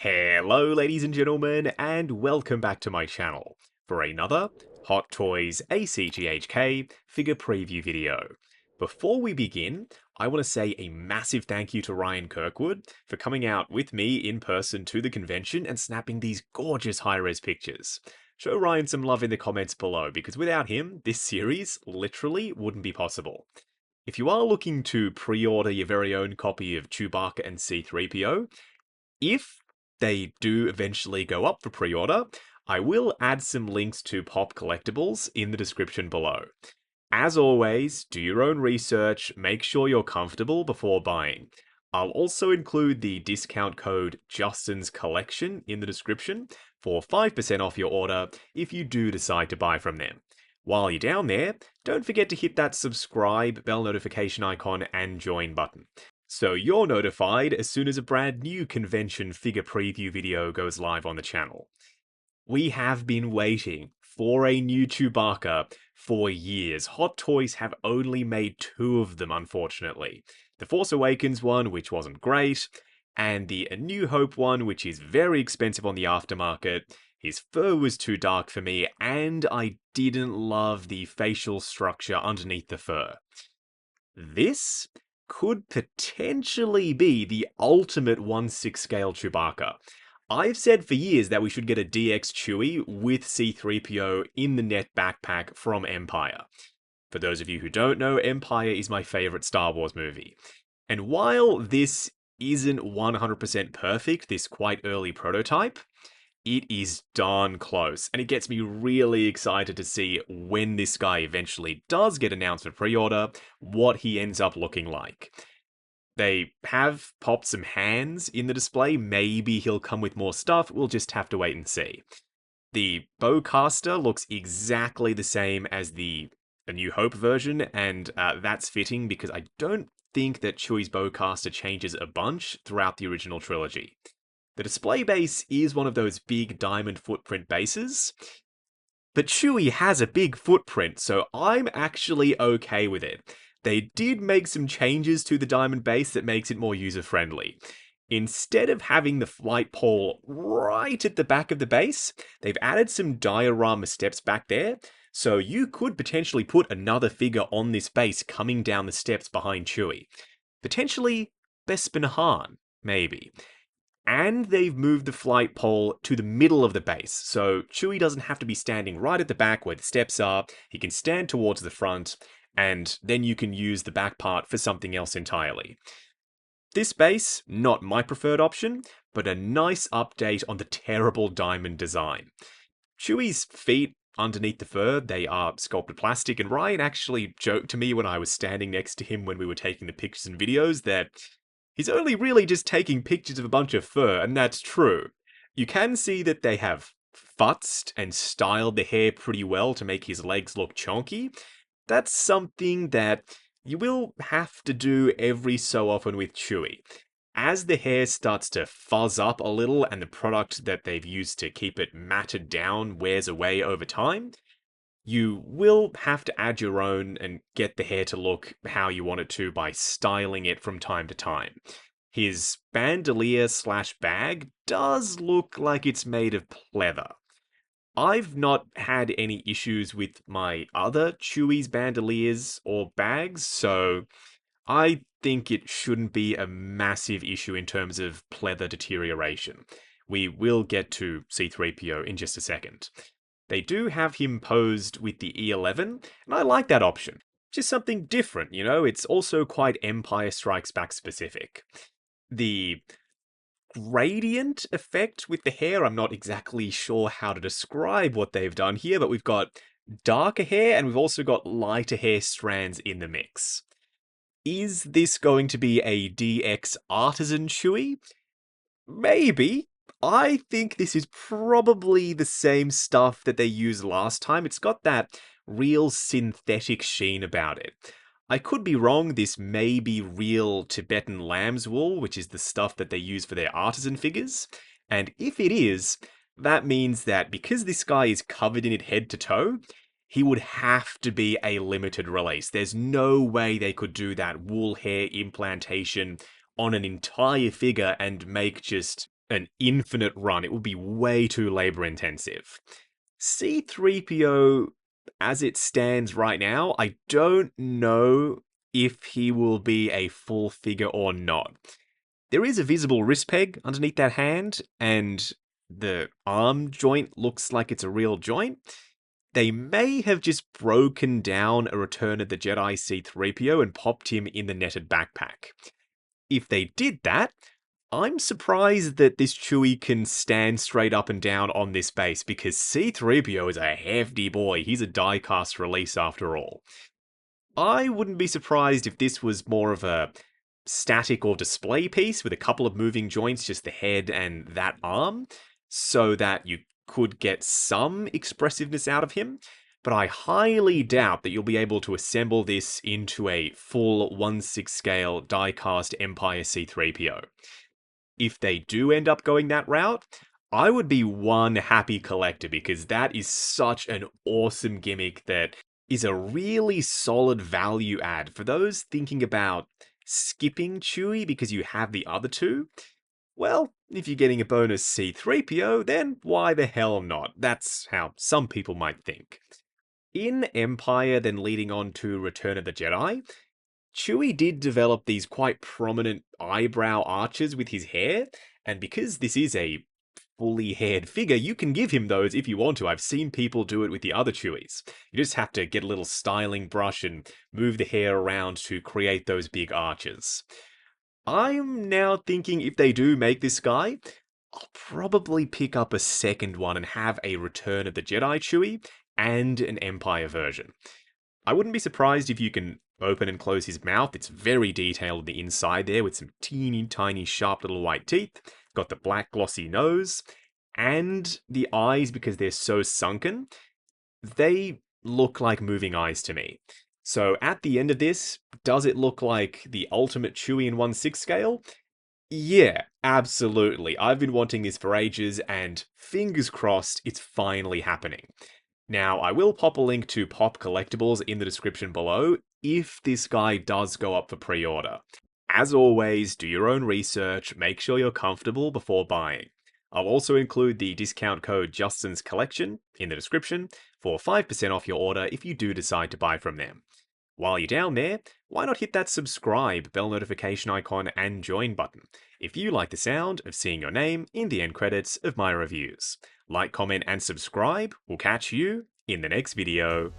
Hello ladies and gentlemen, and welcome back to my channel for another Hot Toys ACGHK figure preview video. Before we begin, I want to say a massive thank you to Ryan Kirkwood for coming out with me in person to the convention and snapping these gorgeous high-res pictures. Show Ryan some love in the comments below, because without him, this series literally wouldn't be possible. If you are looking to pre-order your very own copy of Chewbacca and C-3PO, if they do eventually go up for pre-order, I will add some links to Pop Collectibles in the description below. As always, do your own research, make sure you're comfortable before buying. I'll also include the discount code Justin's Collection in the description for 5% off your order if you do decide to buy from them. While you're down there, don't forget to hit that subscribe, bell notification icon, and join button, so you're notified as soon as a brand new convention figure preview video goes live on the channel. We have been waiting for a new Chewbacca for years. Hot Toys have only made 2 of them, unfortunately. The Force Awakens one, which wasn't great, and the A New Hope one, which is very expensive on the aftermarket. His fur was too dark for me, and I didn't love the facial structure underneath the fur. This could potentially be the ultimate 1/6 scale Chewbacca. I've said for years that we should get a DX Chewie with C-3PO in the net backpack from Empire. For those of you who don't know, Empire is my favorite Star Wars movie. And while this isn't 100% perfect, this quite early prototype, it is darn close, and it gets me really excited to see when this guy eventually does get announced for pre-order, what he ends up looking like. They have popped some hands in the display, maybe he'll come with more stuff, we'll just have to wait and see. The bowcaster looks exactly the same as the A New Hope version, and that's fitting because I don't think that Chewie's bowcaster changes a bunch throughout the original trilogy. The display base is one of those big diamond footprint bases, but Chewie has a big footprint, so I'm actually okay with it. They did make some changes to the diamond base that makes it more user-friendly. Instead of having the flight pole right at the back of the base, they've added some diorama steps back there, so you could potentially put another figure on this base coming down the steps behind Chewie. Potentially Bespin Han, maybe. And they've moved the flight pole to the middle of the base, so Chewie doesn't have to be standing right at the back where the steps are, he can stand towards the front, and then you can use the back part for something else entirely. This base, not my preferred option, but a nice update on the terrible diamond design. Chewie's feet underneath the fur, they are sculpted plastic, and Ryan actually joked to me when I was standing next to him when we were taking the pictures and videos that he's only really just taking pictures of a bunch of fur, and that's true. You can see that they have futzed and styled the hair pretty well to make his legs look chonky. That's something that you will have to do every so often with Chewie. As the hair starts to fuzz up a little and the product that they've used to keep it matted down wears away over time, you will have to add your own and get the hair to look how you want it to by styling it from time to time. His bandolier slash bag does look like it's made of pleather. I've not had any issues with my other Chewie's bandoliers or bags, so I think it shouldn't be a massive issue in terms of pleather deterioration. We will get to C-3PO in just a second. They do have him posed with the E11, and I like that option. Just something different, you know? It's also quite Empire Strikes Back specific. The gradient effect with the hair, I'm not exactly sure how to describe what they've done here, but we've got darker hair and we've also got lighter hair strands in the mix. Is this going to be a DX artisan Chewie? Maybe. I think this is probably the same stuff that they used last time. It's got that real synthetic sheen about it. I could be wrong, this may be real Tibetan lamb's wool, which is the stuff that they use for their artisan figures. And if it is, that means that because this guy is covered in it head to toe, he would have to be a limited release. There's no way they could do that wool hair implantation on an entire figure and make just an infinite run. It would be way too labor intensive. C-3PO, as it stands right now, I don't know if he will be a full figure or not. There is a visible wrist peg underneath that hand, and the arm joint looks like it's a real joint. They may have just broken down a Return of the Jedi C-3PO and popped him in the netted backpack. If they did that, I'm surprised that this Chewie can stand straight up and down on this base, because C-3PO is a hefty boy. He's a die-cast release after all. I wouldn't be surprised if this was more of a static or display piece with a couple of moving joints, just the head and that arm, so that you could get some expressiveness out of him. But I highly doubt that you'll be able to assemble this into a full 1/6 scale die-cast Empire C-3PO. If they do end up going that route, I would be one happy collector, because that is such an awesome gimmick that is a really solid value add for those thinking about skipping Chewie because you have the other two. Well, if you're getting a bonus C-3PO, then why the hell not? That's how some people might think. In Empire, then leading on to Return of the Jedi, Chewie did develop these quite prominent eyebrow arches with his hair, and because this is a fully haired figure, you can give him those if you want to. I've seen people do it with the other Chewies. You just have to get a little styling brush and move the hair around to create those big arches. I'm now thinking if they do make this guy, I'll probably pick up a second one and have a Return of the Jedi Chewie and an Empire version. I wouldn't be surprised if you can open and close his mouth. It's very detailed on the inside there with some teeny tiny sharp little white teeth. Got the black glossy nose, and the eyes, because they're so sunken, they look like moving eyes to me. So at the end of this, does it look like the ultimate Chewie in 1/6 scale? Yeah, absolutely. I've been wanting this for ages, and fingers crossed it's finally happening. Now, I will pop a link to Pop Collectibles in the description below if this guy does go up for pre-order. As always, do your own research, make sure you're comfortable before buying. I'll also include the discount code Justin's Collection in the description for 5% off your order if you do decide to buy from them. While you're down there, why not hit that subscribe, bell notification icon, and join button if you like the sound of seeing your name in the end credits of my reviews. Like, comment, and subscribe. We'll catch you in the next video.